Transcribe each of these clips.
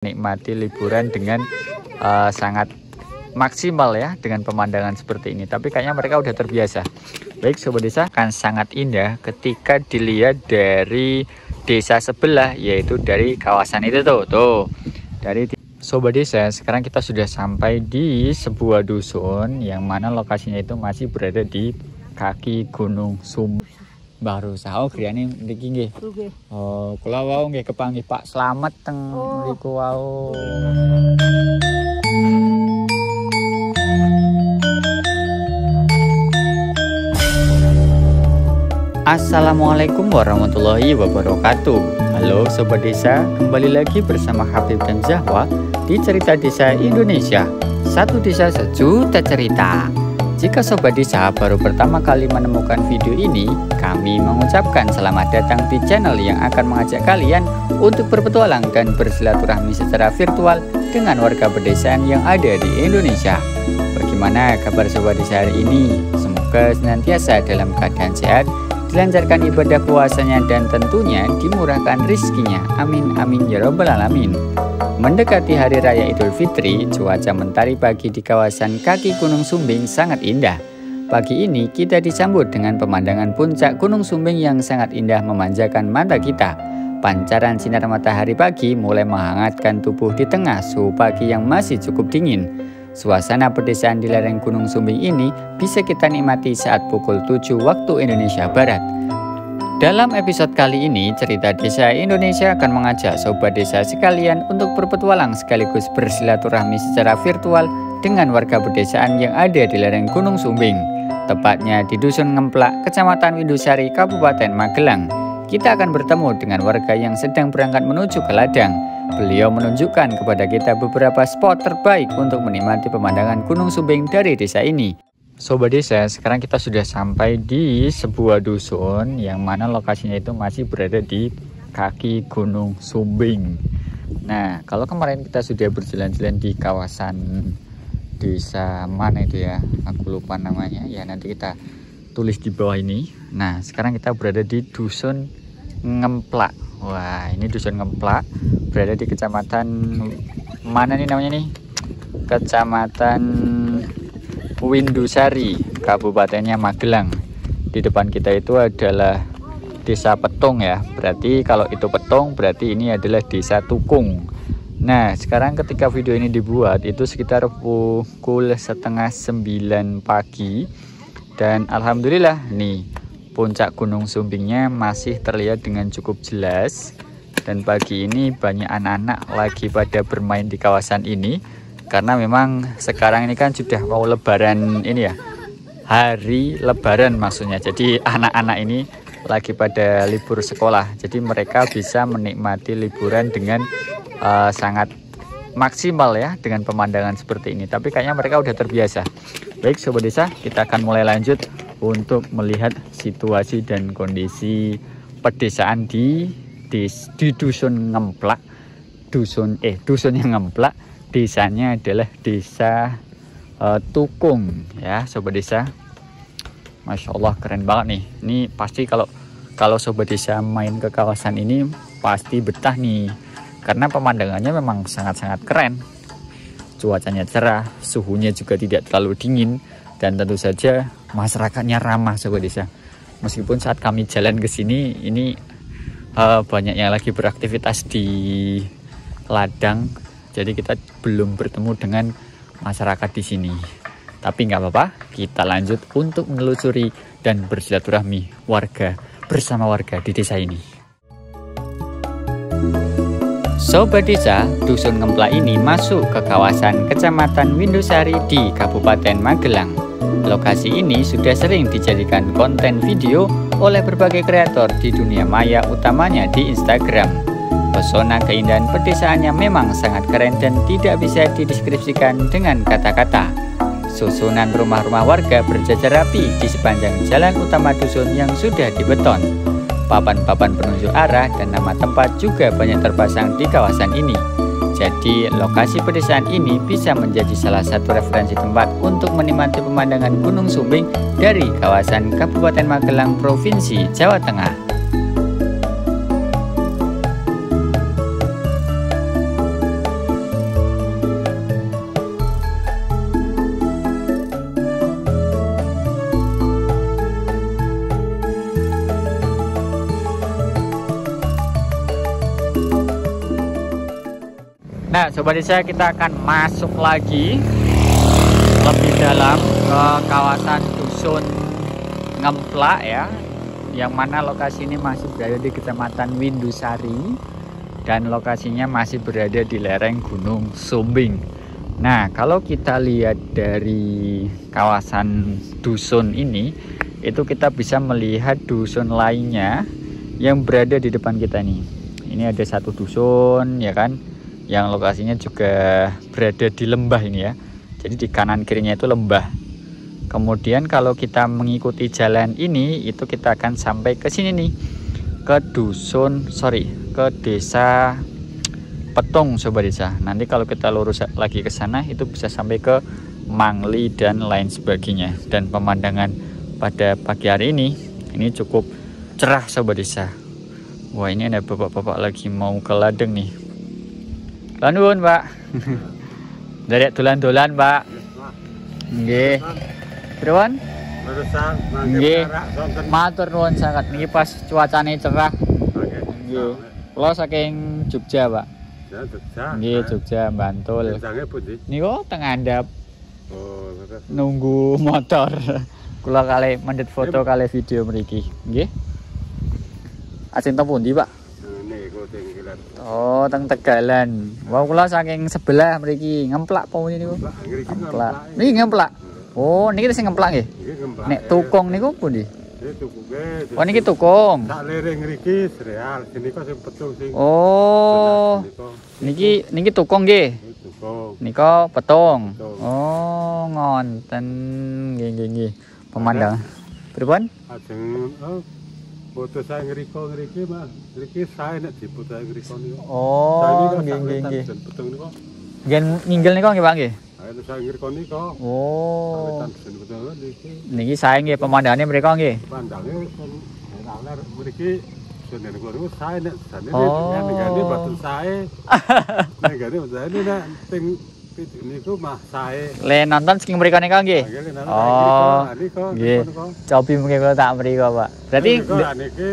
Nikmati liburan dengan sangat maksimal ya, dengan pemandangan seperti ini. Tapi kayaknya mereka udah terbiasa. Baik Sobat Desa, kan sangat indah ketika dilihat dari desa sebelah, yaitu dari kawasan itu tuh. Dari Sobat Desa, sekarang kita sudah sampai di sebuah dusun yang mana lokasinya itu masih berada di kaki Gunung Sumbing. Baru sahau kriane mriki nggih. Oh, kula wau nggih kepanggih Pak Slamet teng mriku wau. Assalamualaikum warahmatullahi wabarakatuh. Halo Sobat Desa, kembali lagi bersama Habib dan Zahwa di Cerita Desa Indonesia. Satu desa sejuta cerita. Jika Sobat Desa baru pertama kali menemukan video ini, kami mengucapkan selamat datang di channel yang akan mengajak kalian untuk berpetualang dan bersilaturahmi secara virtual dengan warga pedesaan yang ada di Indonesia. Bagaimana kabar Sobat Desa hari ini? Semoga senantiasa dalam keadaan sehat, dilancarkan ibadah puasanya, dan tentunya dimurahkan rizkinya. Amin amin ya robbal alamin. Mendekati Hari Raya Idul Fitri, cuaca mentari pagi di kawasan kaki Gunung Sumbing sangat indah. Pagi ini kita disambut dengan pemandangan puncak Gunung Sumbing yang sangat indah memanjakan mata kita. Pancaran sinar matahari pagi mulai menghangatkan tubuh di tengah suhu pagi yang masih cukup dingin. Suasana pedesaan di lereng Gunung Sumbing ini bisa kita nikmati saat pukul 7 waktu Indonesia Barat. Dalam episode kali ini, Cerita Desa Indonesia akan mengajak Sobat Desa sekalian untuk berpetualang sekaligus bersilaturahmi secara virtual dengan warga pedesaan yang ada di lereng Gunung Sumbing, tepatnya di Dusun Ngemplak, Kecamatan Windusari, Kabupaten Magelang. Kita akan bertemu dengan warga yang sedang berangkat menuju ke ladang. Beliau menunjukkan kepada kita beberapa spot terbaik untuk menikmati pemandangan Gunung Sumbing dari desa ini. Sobat Desa, sekarang kita sudah sampai di sebuah dusun yang mana lokasinya itu masih berada di kaki Gunung Sumbing. Nah, kalau kemarin kita sudah berjalan-jalan di kawasan desa mana itu ya, aku lupa namanya ya, nanti kita tulis di bawah ini. Nah, sekarang kita berada di Dusun Ngemplak. Wah, ini Dusun Ngemplak berada di kecamatan mana nih namanya nih? Kecamatan Windusari, Kabupatennya Magelang. Di depan kita itu adalah Desa Petung ya. Berarti kalau itu Petung, berarti ini adalah Desa Tukung. Nah, sekarang ketika video ini dibuat itu sekitar pukul setengah 9 pagi. Dan alhamdulillah nih, puncak Gunung Sumbingnya masih terlihat dengan cukup jelas. Dan pagi ini banyak anak-anak lagi pada bermain di kawasan ini. Karena memang sekarang ini kan sudah mau lebaran ini ya, hari lebaran maksudnya. Jadi anak-anak ini lagi pada libur sekolah. Jadi mereka bisa menikmati liburan dengan sangat maksimal ya, dengan pemandangan seperti ini. Tapi kayaknya mereka udah terbiasa. Baik Sobat Desa, kita akan mulai lanjut untuk melihat situasi dan kondisi pedesaan di Dusun Ngemplak. Dusunnya Ngemplak. Desanya adalah Desa Tukung ya Sobat Desa. Masya Allah, keren banget nih. Ini pasti kalau Sobat Desa main ke kawasan ini pasti betah nih, karena pemandangannya memang sangat-sangat keren. Cuacanya cerah, suhunya juga tidak terlalu dingin, dan tentu saja masyarakatnya ramah Sobat Desa. Meskipun saat kami jalan ke sini ini banyak yang lagi beraktivitas di ladang, jadi kita belum bertemu dengan masyarakat di sini. Tapi nggak apa-apa, kita lanjut untuk menelusuri dan bersilaturahmi bersama warga di desa ini. Sobat Desa, Dusun Ngemplak ini masuk ke kawasan Kecamatan Windusari di Kabupaten Magelang. Lokasi ini sudah sering dijadikan konten video oleh berbagai kreator di dunia maya, utamanya di Instagram. Pesona keindahan pedesaannya memang sangat keren dan tidak bisa dideskripsikan dengan kata-kata. Susunan rumah-rumah warga berjajar rapi di sepanjang jalan utama dusun yang sudah dibeton. Papan-papan penunjuk arah dan nama tempat juga banyak terpasang di kawasan ini. Jadi lokasi pedesaan ini bisa menjadi salah satu referensi tempat untuk menikmati pemandangan Gunung Sumbing dari kawasan Kabupaten Magelang, Provinsi Jawa Tengah. Nah sobat desa, kita akan masuk lagi lebih dalam ke kawasan dusun Ngemplak ya, yang mana lokasi ini masih berada di Kecamatan Windusari dan lokasinya masih berada di lereng Gunung Sumbing. Nah kalau kita lihat dari kawasan dusun ini, itu kita bisa melihat dusun lainnya yang berada di depan kita nih. Ini ada satu dusun ya kan, yang lokasinya juga berada di lembah ini ya. Jadi di kanan kirinya itu lembah. Kemudian kalau kita mengikuti jalan ini, itu kita akan sampai ke sini nih, ke desa Petung sobat desa. Nanti kalau kita lurus lagi ke sana, itu bisa sampai ke Mangli dan lain sebagainya. Dan pemandangan pada pagi hari ini cukup cerah sobat desa. Wah, ini ada bapak-bapak lagi mau ke ladeng nih. Lanun Pak. Dari dolan-dolan Pak. Nggih. Pripun? Nggih. Matur nuwun sangat, niki pas cuacane cerah. Nggih. Kula saking Jogja, Pak. Ya, Jogja. Nggih, Jogja, Bantul. Jange pundi? Niku teng andap Oh, nunggu motor. Kula kali mendhet foto kali video mriki. Nggih. Asing teng pundi, Pak? Niku teng Kilat. Oh, teng Tegalan. Wah, kula saking sebelah mriki. Ngemplak apa niku? Ngemplak. Niki ngemplak. Oh, niki sing ngemplak nggih. Nggih ngemplak. Nek tukung niku pundi? Nggih tukuke. Oh, niki tukung. Tak lere ngriki sereal, sinika sing petung sing. Oh. Niki tukung nggih. Tukung. Nika petung. Petung. Oh, ngonten. Nggih. Pemandangan. Pripun? Ajeng foto saya ngriki Mas. Ngriki saya nek dipoto saya ngriko niku. Oh, nggih. Petung niku. Nggih nginggil nika nggih, Pak nggih. Ayo saya ngriko niku. Oh. Sawetan petung niki. Niki sae nggih pemandangane mriko nggih. Pandange ler mriki senen kula niku sae nek jane Oh. nek boten sae. Nek gane nek sing niku mah sae. Le nonton sing mriko nika nggih. Oh. Nggih. Cobi mungkin kula tak mriko, Pak. Berarti niki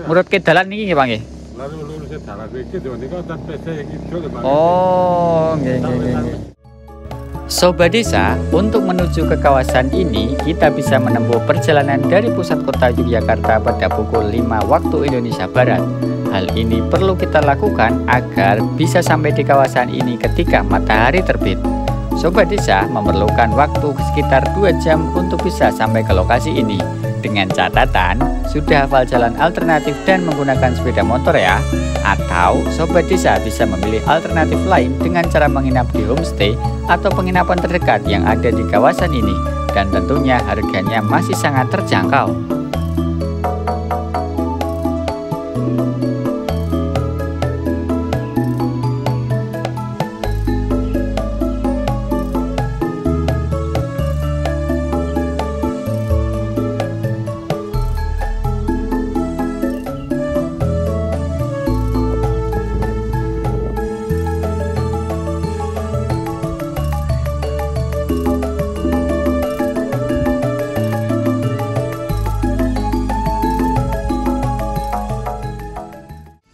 menurut ke dalan niki nggih, Pak nggih. lalu lurus dalan iki niku ten PC yang ijo lho, Pak. Oh, nggih. Sobat desa, untuk menuju ke kawasan ini kita bisa menempuh perjalanan dari pusat kota Yogyakarta pada pukul 5 waktu Indonesia Barat. Hal ini perlu kita lakukan agar bisa sampai di kawasan ini ketika matahari terbit. Sobat desa memerlukan waktu sekitar 2 jam untuk bisa sampai ke lokasi ini. Dengan catatan, sudah hafal jalan alternatif dan menggunakan sepeda motor ya. Atau sobat desa bisa memilih alternatif lain dengan cara menginap di homestay atau penginapan terdekat yang ada di kawasan ini. Dan tentunya harganya masih sangat terjangkau.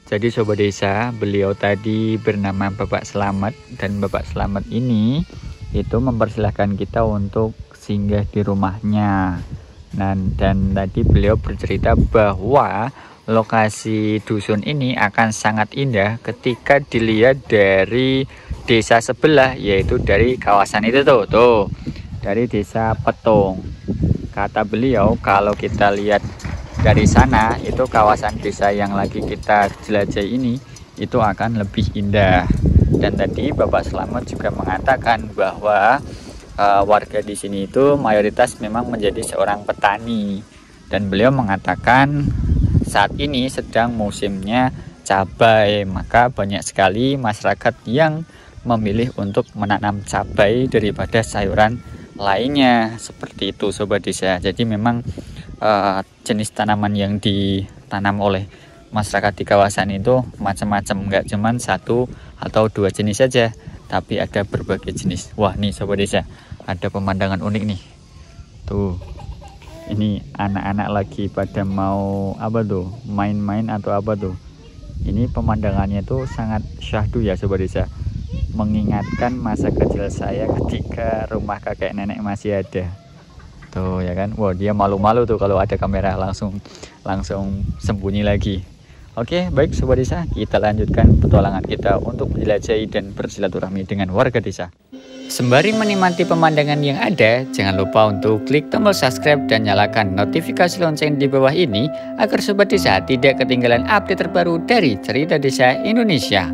Jadi sobat desa, beliau tadi bernama Bapak Slamet, dan Bapak Slamet ini itu mempersilahkan kita untuk singgah di rumahnya. Dan tadi beliau bercerita bahwa lokasi dusun ini akan sangat indah ketika dilihat dari desa sebelah, yaitu dari kawasan itu tuh dari desa Petung. Kata beliau kalau kita lihat dari sana, itu kawasan desa yang lagi kita jelajahi ini itu akan lebih indah. Dan tadi Bapak Slamet juga mengatakan bahwa warga di sini itu mayoritas memang menjadi seorang petani. Dan beliau mengatakan saat ini sedang musimnya cabai, maka banyak sekali masyarakat yang memilih untuk menanam cabai daripada sayuran lainnya. Seperti itu sobat desa. Jadi memang jenis tanaman yang ditanam oleh masyarakat di kawasan itu macam-macam, nggak cuma 1 atau 2 jenis saja, tapi ada berbagai jenis. Wah nih sobat desa, ada pemandangan unik nih tuh. Ini anak-anak lagi pada mau apa tuh, main-main atau apa tuh. Ini pemandangannya tuh sangat syahdu ya sobat desa. mengingatkan masa kecil saya ketika rumah kakek nenek masih ada. Tuh ya kan, wah dia malu-malu tuh kalau ada kamera, langsung sembunyi lagi. Oke, baik Sobat Desa, kita lanjutkan petualangan kita untuk menjelajahi dan bersilaturahmi dengan warga desa. Sembari menikmati pemandangan yang ada, jangan lupa untuk klik tombol subscribe dan nyalakan notifikasi lonceng di bawah ini agar Sobat Desa tidak ketinggalan update terbaru dari Cerita Desa Indonesia.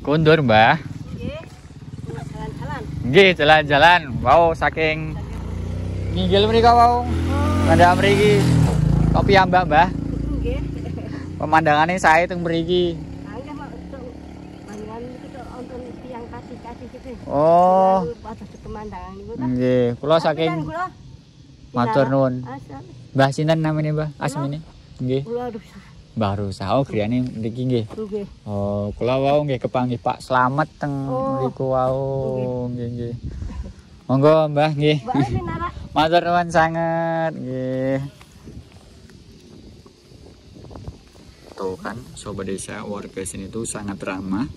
Kundur Mbah. Nggih, jalan-jalan. Wow, saking nginggil mriko wau. Ngandak mriki. Kopi ambak, Mbah. Nggih. Pemandangane sae teng mriki. Oh. Nggih, kula saking matur nuwun. Mbah sinten namanya, Mbah? Asmine? Nggih. Mbah Rusa, oh griyane mriki nggih. Nggih. Oh, kula wau nggih kepanggih Pak Slamet teng mriku wau. Nggih. Monggo Mbah nggih. Matur nuwun sanget nggih. Tuh kan Sobat Desa, warga sini tuh sangat ramah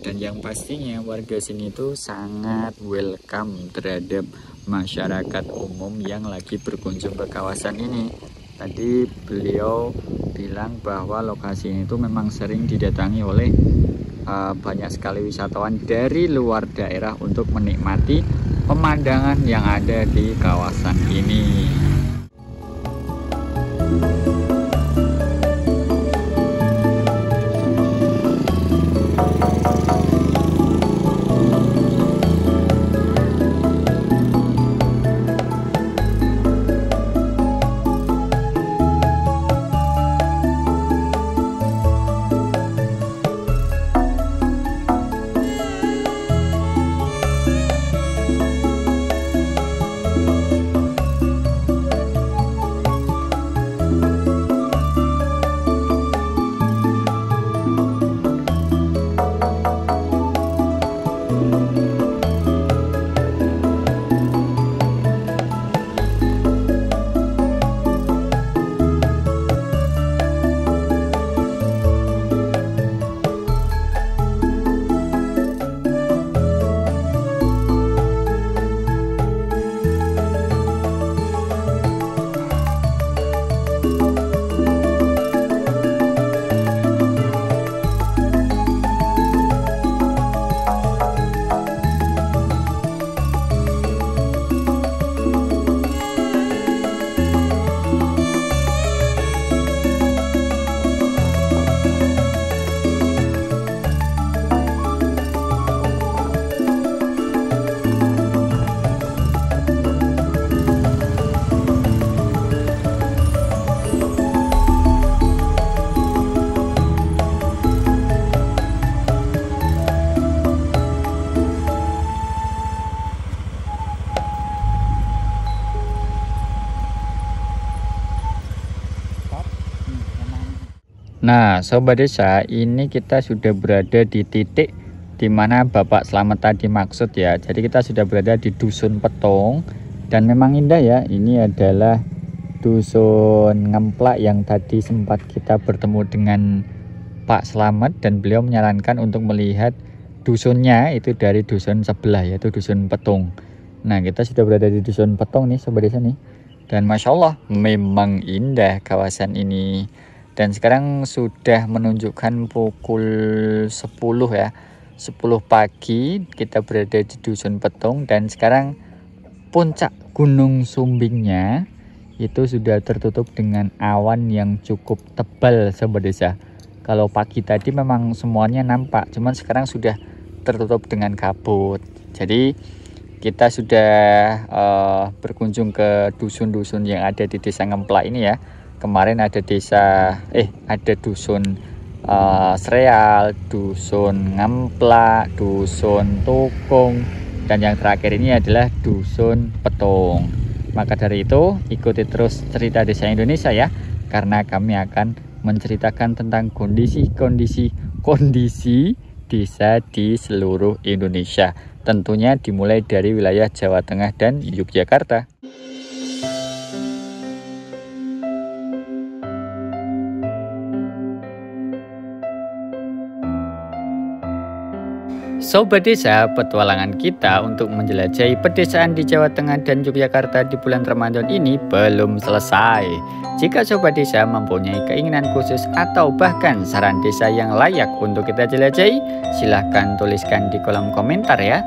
dan yang pastinya warga sini tuh sangat welcome terhadap masyarakat umum yang lagi berkunjung ke kawasan ini. Tadi beliau bilang bahwa lokasi ini tuh memang sering didatangi oleh banyak sekali wisatawan dari luar daerah untuk menikmati pemandangan yang ada di kawasan ini. Nah, Sobat Desa, ini kita sudah berada di titik di mana Bapak Slamet tadi maksud ya. Jadi kita sudah berada di Dusun Petong dan memang indah ya. Ini adalah Dusun Ngemplak yang tadi sempat kita bertemu dengan Pak Slamet dan beliau menyarankan untuk melihat dusunnya itu dari dusun sebelah yaitu Dusun Petong. Nah, kita sudah berada di Dusun Petong nih Sobat Desa nih. Dan Masya Allah memang indah kawasan ini. Dan sekarang sudah menunjukkan pukul 10 ya, 10 pagi. Kita berada di Dusun Petung dan sekarang puncak Gunung Sumbingnya itu sudah tertutup dengan awan yang cukup tebal Sobat Desa. Kalau pagi tadi memang semuanya nampak, cuman sekarang sudah tertutup dengan kabut. Jadi kita sudah berkunjung ke dusun-dusun yang ada di Desa Ngemplak ini ya. Kemarin ada ada dusun Sereal, dusun Ngemplak, dusun Tukung, dan yang terakhir ini adalah dusun Petung. Maka dari itu ikuti terus cerita Desa Indonesia ya, karena kami akan menceritakan tentang kondisi desa di seluruh Indonesia. Tentunya dimulai dari wilayah Jawa Tengah dan Yogyakarta. Sobat Desa, petualangan kita untuk menjelajahi pedesaan di Jawa Tengah dan Yogyakarta di bulan Ramadan ini belum selesai. Jika Sobat Desa mempunyai keinginan khusus atau bahkan saran desa yang layak untuk kita jelajahi, silahkan tuliskan di kolom komentar ya.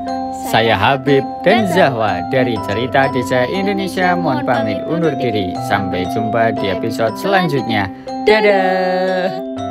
Saya Habib dan Zahwa dari Cerita Desa Indonesia mohon pamit undur diri. Sampai jumpa di episode selanjutnya. Dadah!